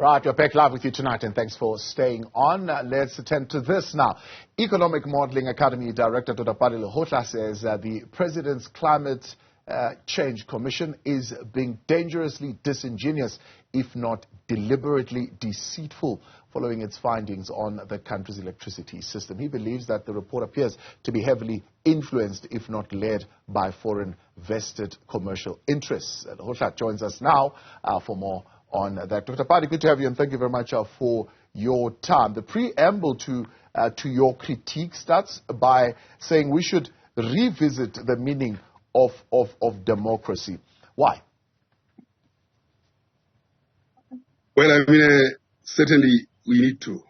Right, we're back live with you tonight, and thanks for staying on. Let's attend to this now. Economic Modeling Academy Director Dr Pali Lehohla says the President's Climate Change Commission is being dangerously disingenuous, if not deliberately deceitful, following its findings on the country's electricity system. He believes that the report appears to be heavily influenced, if not led, by foreign vested commercial interests. Lehohla joins us now for more on that. Dr. Pali, good to have you, and thank you very much for your time. The preamble to your critique starts by saying we should revisit the meaning of democracy. Why? Well, I mean, certainly we need to,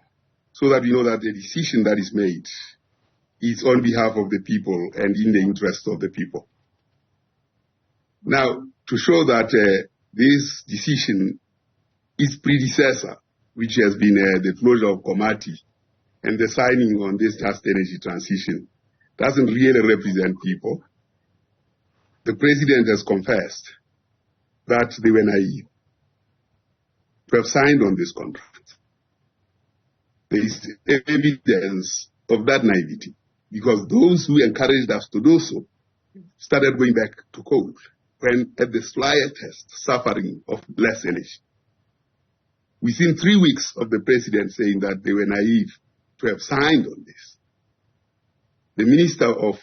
so that we know that the decision that is made is on behalf of the people and in the interest of the people. Now, to show that this decision, its predecessor, which has been the closure of Komati and the signing on this just energy transition, doesn't really represent people. The president has confessed that they were naive to have signed on this contract. There is evidence of that naivety, because those who encouraged us to do so started going back to coal when at the slightest suffering of less energy. Within 3 weeks of the president saying that they were naive to have signed on this, the Minister of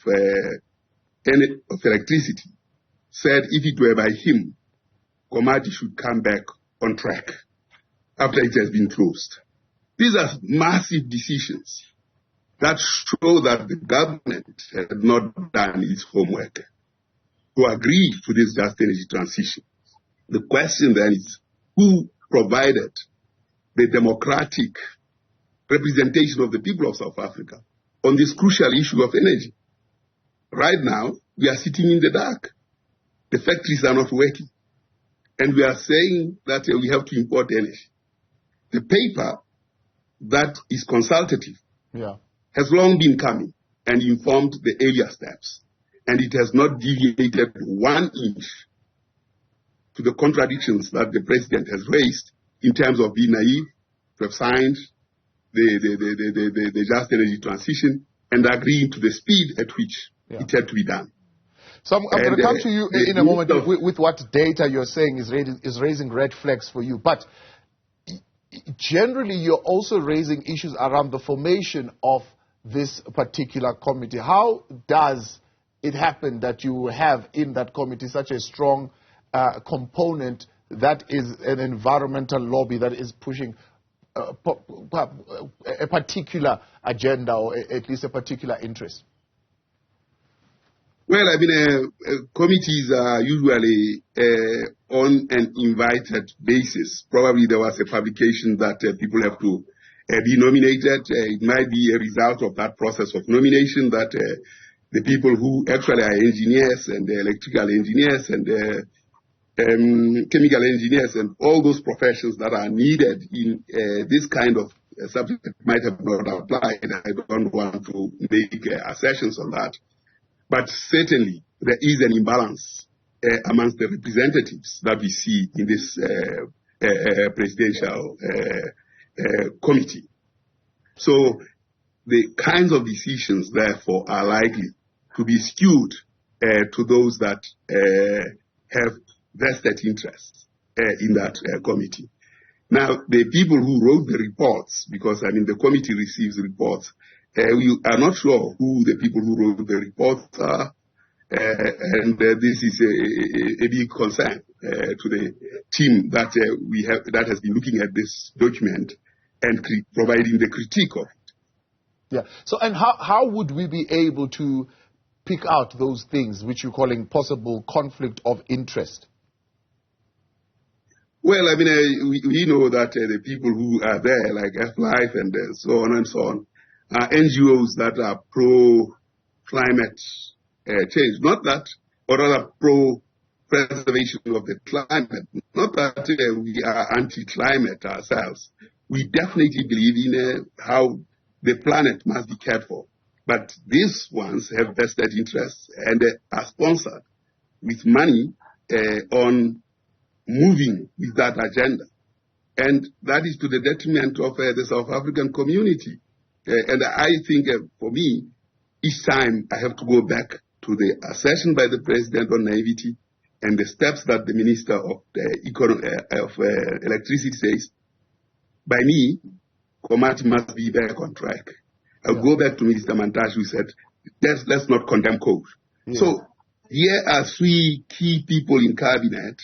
Electricity said if it were by him, Komati should come back on track after it has been closed. These are massive decisions that show that the government had not done its homework to agree to this just energy transition. The question then is, who provided the democratic representation of the people of South Africa on this crucial issue of energy? Right now, we are sitting in the dark. The factories are not working. And we are saying that we have to import energy. The paper that is consultative has long been coming and informed the earlier steps. And it has not deviated 1 inch to the contradictions that the president has raised in terms of being naive, to have signed the just energy transition and agreeing to the speed at which it had to be done. So I'm going to come to you in a moment with what data you're saying is raising red flags for you. But generally, you're also raising issues around the formation of this particular committee. How does it happen that you have in that committee such a strong component that is an environmental lobby that is pushing a particular agenda, or at least a particular interest? Well, I mean, committees are usually on an invited basis. Probably there was a publication that people have to be nominated. It might be a result of that process of nomination that the people who actually are engineers and electrical engineers and chemical engineers and all those professions that are needed in this kind of subject might have not applied. I don't want to make assertions on that. But certainly there is an imbalance amongst the representatives that we see in this presidential committee. So the kinds of decisions, therefore, are likely to be skewed to those that have vested interests in that committee. Now, the people who wrote the reports, because, I mean, the committee receives reports, we are not sure who the people who wrote the reports are, and this is a big concern to the team that we have that has been looking at this document and providing the critique of it. Yeah. So, and how would we be able to pick out those things which you're calling possible conflict of interest? Well, I mean, we know that the people who are there, like F-Life and so on and so on, are NGOs that are pro-climate change, not that, or rather pro-preservation of the climate. Not that we are anti-climate ourselves. We definitely believe in how the planet must be cared for. But these ones have vested interests and are sponsored with money on moving with that agenda. And that is to the detriment of the South African community. And I think, for me, each time I have to go back to the assertion by the president on naivety and the steps that the Minister of Electricity says. By me, Komati must be back on track. I'll go back to Minister Mantashe, who said, let's not condemn coal. Yeah. So here are three key people in cabinet.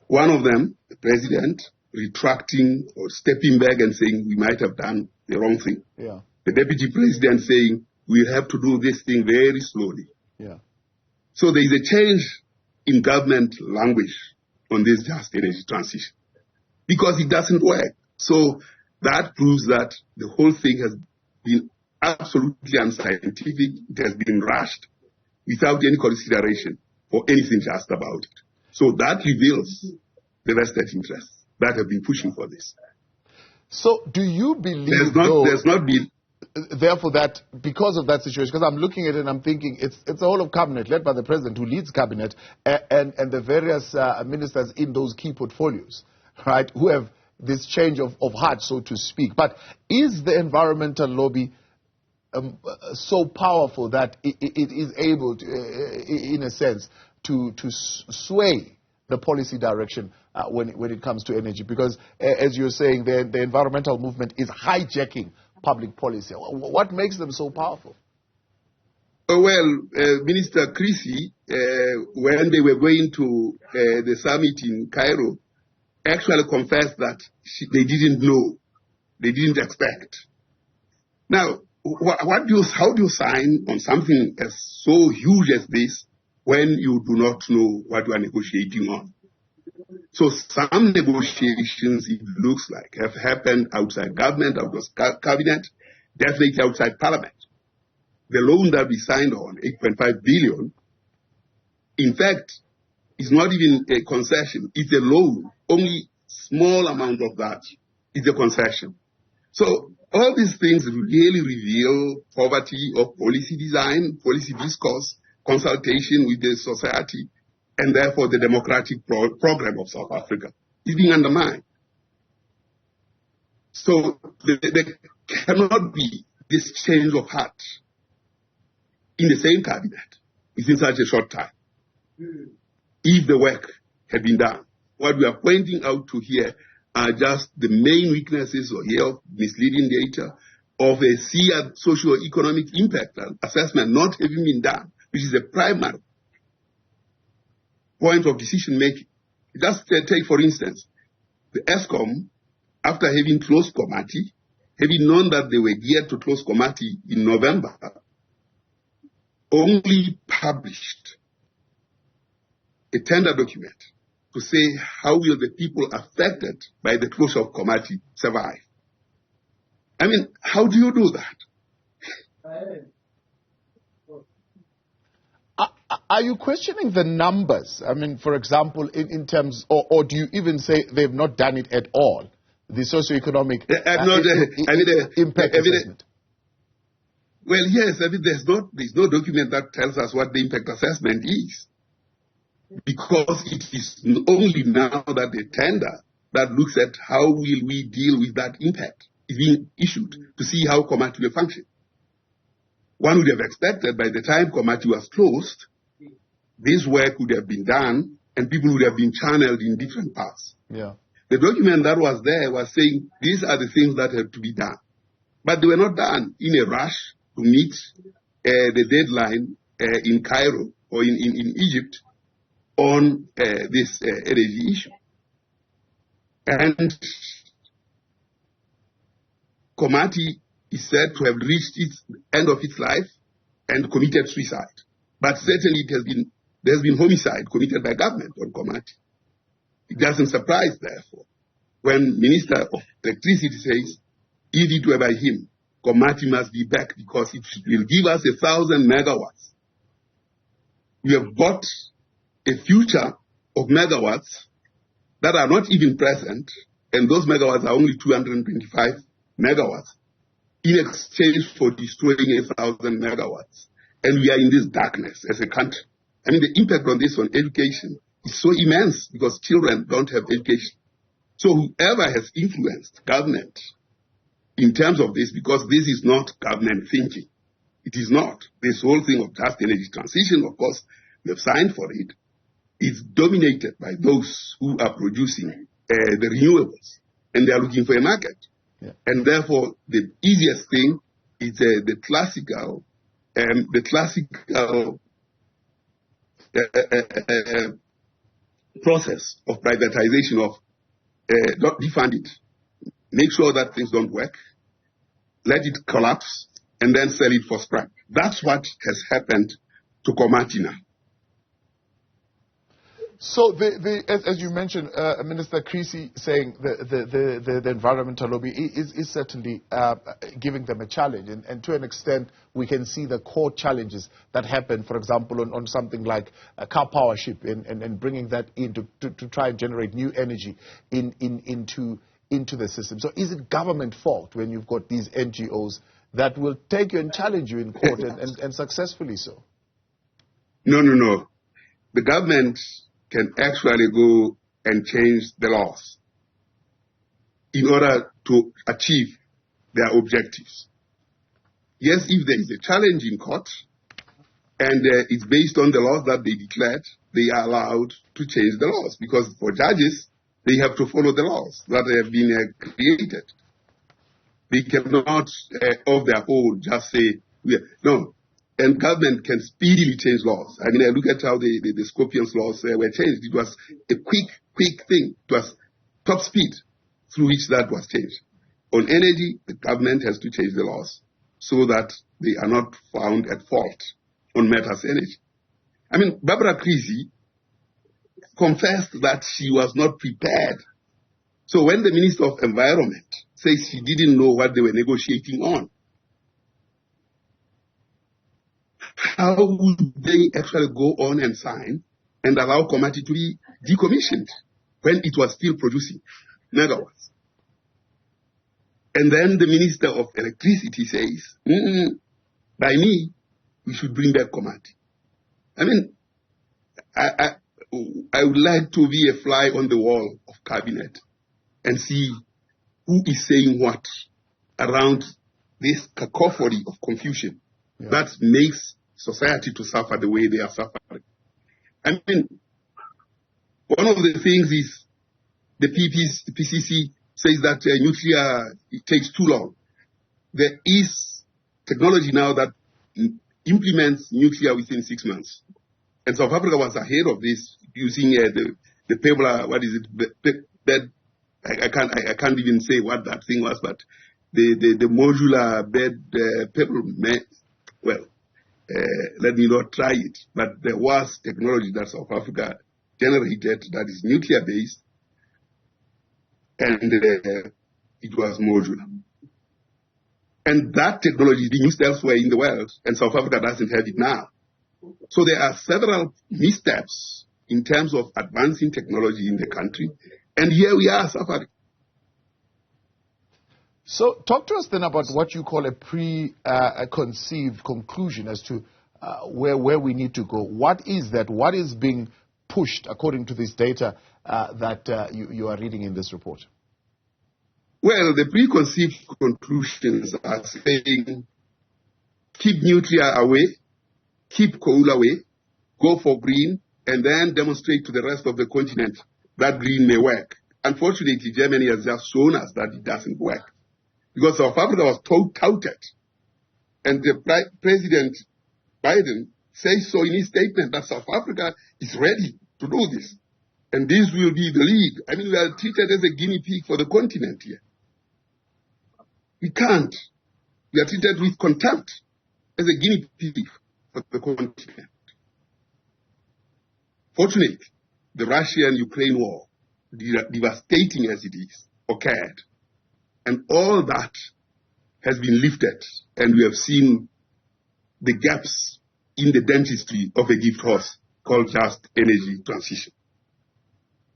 One of them, the president, retracting or stepping back and saying we might have done the wrong thing. Yeah. The deputy president saying we have to do this thing very slowly. Yeah. So there is a change in government language on this just energy transition because it doesn't work. So that proves that the whole thing has been absolutely unscientific. It has been rushed without any consideration or anything just about it. So that reveals the vested interests that have been pushing for this. So do you believe there's not been therefore that because of that situation, because I'm looking at it and I'm thinking it's a whole of cabinet led by the president who leads cabinet and the various ministers in those key portfolios, right, who have this change of heart, so to speak. But is the environmental lobby so powerful that it is able to, in a sense, to sway the policy direction when it comes to energy? Because as you're saying, the environmental movement is hijacking public policy. What makes them so powerful? Well, Minister Creasy, when they were going to the summit in Cairo, actually confessed that they didn't know, they didn't expect. Now, how do you sign on something as so huge as this when you do not know what you are negotiating on? So some negotiations, it looks like, have happened outside government, outside cabinet, definitely outside parliament. The loan that we signed on, 8.5 billion, in fact, is not even a concession. It's a loan. Only small amount of that is a concession. So all these things really reveal poverty of policy design, policy discourse, consultation with the society, and therefore the democratic program of South Africa is being undermined. So there cannot be this change of heart in the same cabinet within such a short time. If the work had been done, what we are pointing out to here are just the main weaknesses or here of misleading data of a socio-economic impact assessment not having been done, which is a primary point of decision making. Just take, for instance, the ESCOM, after having closed Komati, having known that they were geared to close Komati in November, only published a tender document to say how will the people affected by the closure of Komati survive. I mean, how do you do that? Are you questioning the numbers? I mean, for example, in terms, or do you even say they've not done it at all? The socioeconomic impact assessment. Well, yes, I mean, there's no document that tells us what the impact assessment is. Because it is only now that the tender that looks at how will we deal with that impact is being issued to see how Komati will function. One would have expected by the time Komati was closed, this work would have been done and people would have been channeled in different paths. Yeah. The document that was there was saying these are the things that have to be done. But they were not done in a rush to meet the deadline in Cairo or in Egypt on this energy issue. And Komati is said to have reached its end of its life and committed suicide. But certainly there has been homicide committed by government on Komati. It doesn't surprise, therefore, when Minister of Electricity says, if it were by him, Komati must be back because it will give us 1,000 megawatts. We have got a future of megawatts that are not even present, and those megawatts are only 225 megawatts, in exchange for destroying 1,000 megawatts. And we are in this darkness as a country. I mean, the impact on this on education is so immense because children don't have education. So whoever has influenced government in terms of this, because this is not government thinking. It is not. This whole thing of just energy transition, of course, we have signed for it. It's dominated by those who are producing the renewables, and they are looking for a market. Yeah. And therefore, the easiest thing is the classical process of privatization of not defund it, make sure that things don't work, let it collapse, and then sell it for scrap. That's what has happened to Komati now. So, as you mentioned, Minister Creasy saying the environmental lobby is certainly giving them a challenge. And to an extent, we can see the core challenges that happen, for example, on something like a car power ship and bringing that in to try and generate new energy into the system. So is it government fault when you've got these NGOs that will take you and challenge you in court and successfully so? No. The government can actually go and change the laws in order to achieve their objectives. Yes, if there is a challenge in court and it's based on the laws that they declared, they are allowed to change the laws, because for judges, they have to follow the laws that have been created. They cannot, of their own, just say, no. And government can speedily change laws. I mean, I look at how the Scorpions laws were changed. It was a quick thing. It was top speed through which that was changed. On energy, the government has to change the laws so that they are not found at fault on matters energy. I mean, Barbara Creasy confessed that she was not prepared. So when the Minister of Environment says she didn't know what they were negotiating on, how would they actually go on and sign and allow Komati to be decommissioned when it was still producing megawatts? And then the Minister of Electricity says, by me, we should bring back Komati. I mean, I would like to be a fly on the wall of cabinet and see who is saying what around this cacophony of confusion that makes society to suffer the way they are suffering. I mean, one of the things is the PCC says that nuclear, it takes too long. There is technology now that implements nuclear within 6 months. And South Africa was ahead of this using the Pebble, what is it, I can't even say what that thing was, but the modular bed Pebble, let me not try it, but there was technology that South Africa generated that is nuclear-based, and it was modular. And that technology is being used elsewhere in the world, and South Africa doesn't have it now. So there are several missteps in terms of advancing technology in the country, and here we are suffering. So talk to us then about what you call a preconceived conclusion as to where we need to go. What is that? What is being pushed according to this data that you are reading in this report? Well, the preconceived conclusions are saying keep nuclear away, keep coal away, go for green, and then demonstrate to the rest of the continent that green may work. Unfortunately, Germany has just shown us that it doesn't work, because South Africa was touted. And the President Biden says so in his statement that South Africa is ready to do this. And this will be the lead. I mean, we are treated as a guinea pig for the continent here. We can't. We are treated with contempt as a guinea pig for the continent. Fortunately, the Russian-Ukraine war, devastating as it is, occurred. And all that has been lifted, and we have seen the gaps in the dentistry of a gift horse called just energy transition.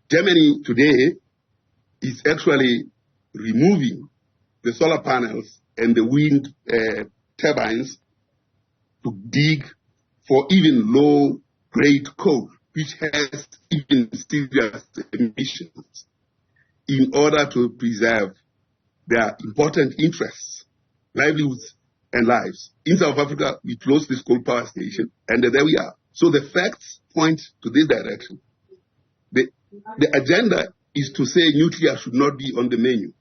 Germany today is actually removing the solar panels and the wind turbines to dig for even low-grade coal, which has even serious emissions. in order to preserve their important interests, livelihoods, and lives. In South Africa, we closed this coal power station, and there we are. So the facts point to this direction. The agenda is to say nuclear should not be on the menu.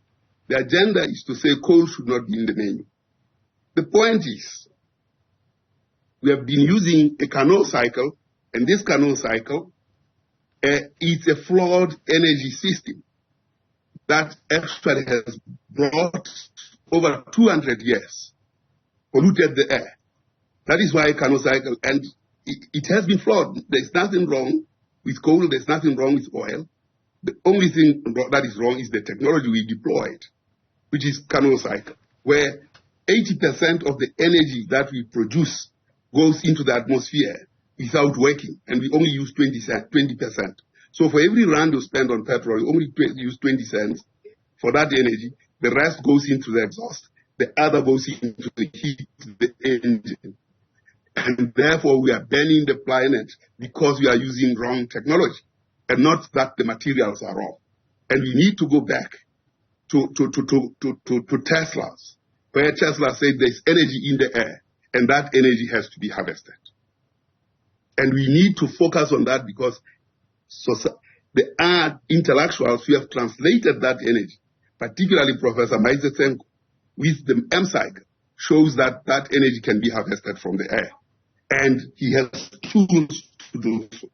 The agenda is to say coal should not be in the menu. The point is, we have been using a Carnot cycle, and this Carnot cycle is a flawed energy system that actually has brought over 200 years, polluted the air. That is why Carnot cycle, and it has been flawed. There's nothing wrong with coal, there's nothing wrong with oil. The only thing that is wrong is the technology we deployed, which is Carnot cycle, where 80% of the energy that we produce goes into the atmosphere without working, and we only use 20%. So for every rand you spend on petrol, you only use 20 cents for that energy. The rest goes into the exhaust. The other goes into the heat, the engine. And therefore we are burning the planet because we are using wrong technology, and not that the materials are wrong. And we need to go back to Tesla's, where Tesla said there's energy in the air, and that energy has to be harvested. And we need to focus on that because the intellectuals who have translated that energy, particularly Professor Maizetsenko, with the M cycle, shows that that energy can be harvested from the air. And he has tools to do so.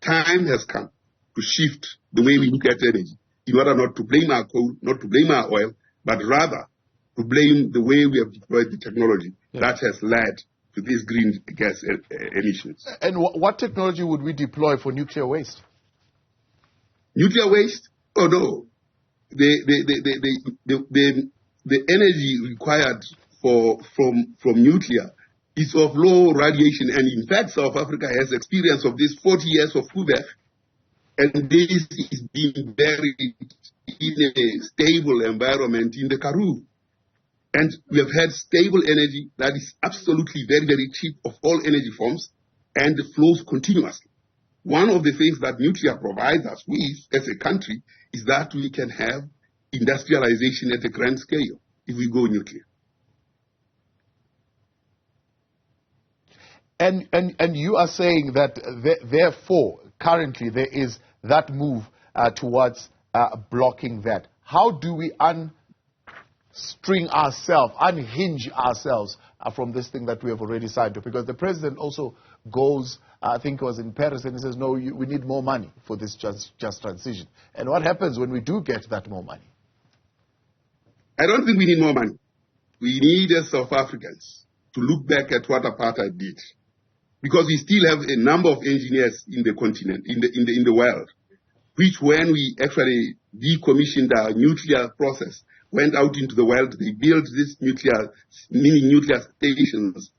Time has come to shift the way we look at energy in order not to blame our coal, not to blame our oil, but rather to blame the way we have deployed the technology that has led to these green gas emissions. And what technology would we deploy for nuclear waste? Nuclear waste? Oh no. The energy required from nuclear is of low radiation, and in fact South Africa has experience of this 40 years of Kuwait, and this is being buried in a stable environment in the Karoo. And we have had stable energy that is absolutely very, very cheap of all energy forms, and flows continuously. One of the things that nuclear provides us with as a country is that we can have industrialization at a grand scale if we go nuclear. And you are saying that therefore currently there is that move towards blocking that. How do we unhinge ourselves from this thing that we have already signed to? Because the president also goes, I think it was in Paris, and he says, no, we need more money for this just transition. And what happens when we do get that more money? I don't think we need more money. We need, as South Africans, to look back at what apartheid did. Because we still have a number of engineers in the continent, in the world, which when we actually decommissioned our nuclear process, went out into the world, they built these mini nuclear stations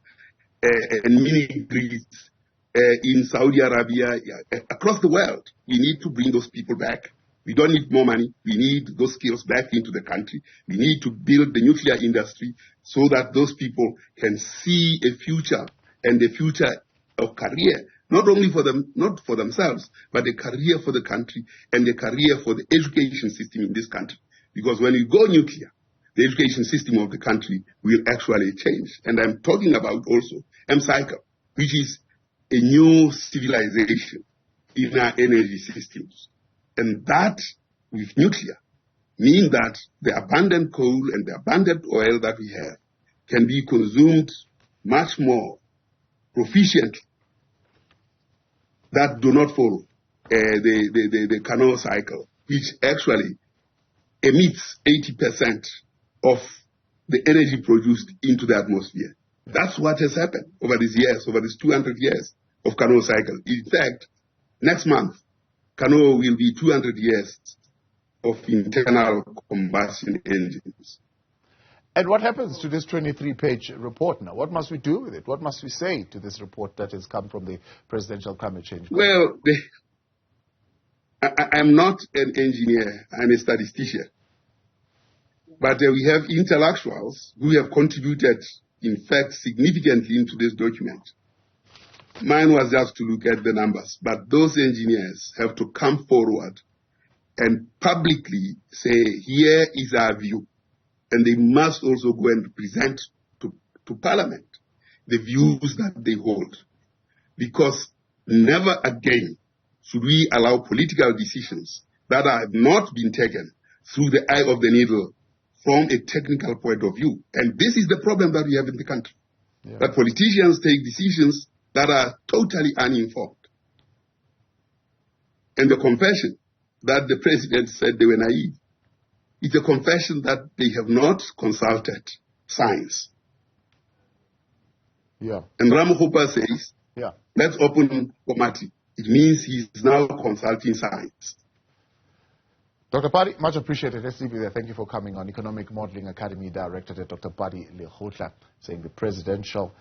and mini grids in Saudi Arabia, across the world. We need to bring those people back. We don't need more money. We need those skills back into the country. We need to build the nuclear industry so that those people can see a future, and a future of career, not only for them, not for themselves, but a career for the country and a career for the education system in this country. Because when we go nuclear, the education system of the country will actually change. And I'm talking about also M-cycle, which is a new civilization in our energy systems. And that, with nuclear, means that the abundant coal and the abundant oil that we have can be consumed much more proficiently that do not follow the Carnot cycle, which actually emits 80% of the energy produced into the atmosphere. That's what has happened over these years, over these 200 years of Carnot cycle. In fact, next month, Carnot will be 200 years of internal combustion engines. And what happens to this 23-page report now? What must we do with it? What must we say to this report that has come from the Presidential Climate Change Commission? Well, I'm not an engineer. I'm a statistician. But we have intellectuals who have contributed, in fact, significantly into this document. Mine was just to look at the numbers. But those engineers have to come forward and publicly say, here is our view. And they must also go and present to Parliament the views that they hold. Because never again should we allow political decisions that have not been taken through the eye of the needle from a technical point of view. And this is the problem that we have in the country. Yeah. That politicians take decisions that are totally uninformed. And the confession that the president said they were naive, it's a confession that they have not consulted science. Yeah. And Ramokgopa says, yeah, let's open committee. It means he's now consulting science. Dr. Pali, much appreciated. Let's leave you there. Thank you for coming on. Economic Modeling Academy Director Dr. Pali Lehohla saying the Presidential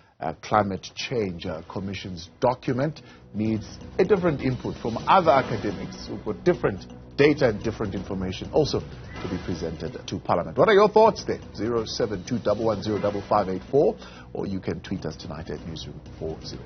Climate Change Commission's document needs a different input from other academics who've got different data and different information also to be presented to Parliament. What are your thoughts there? 072110554, or you can tweet us tonight at Newzroom 40.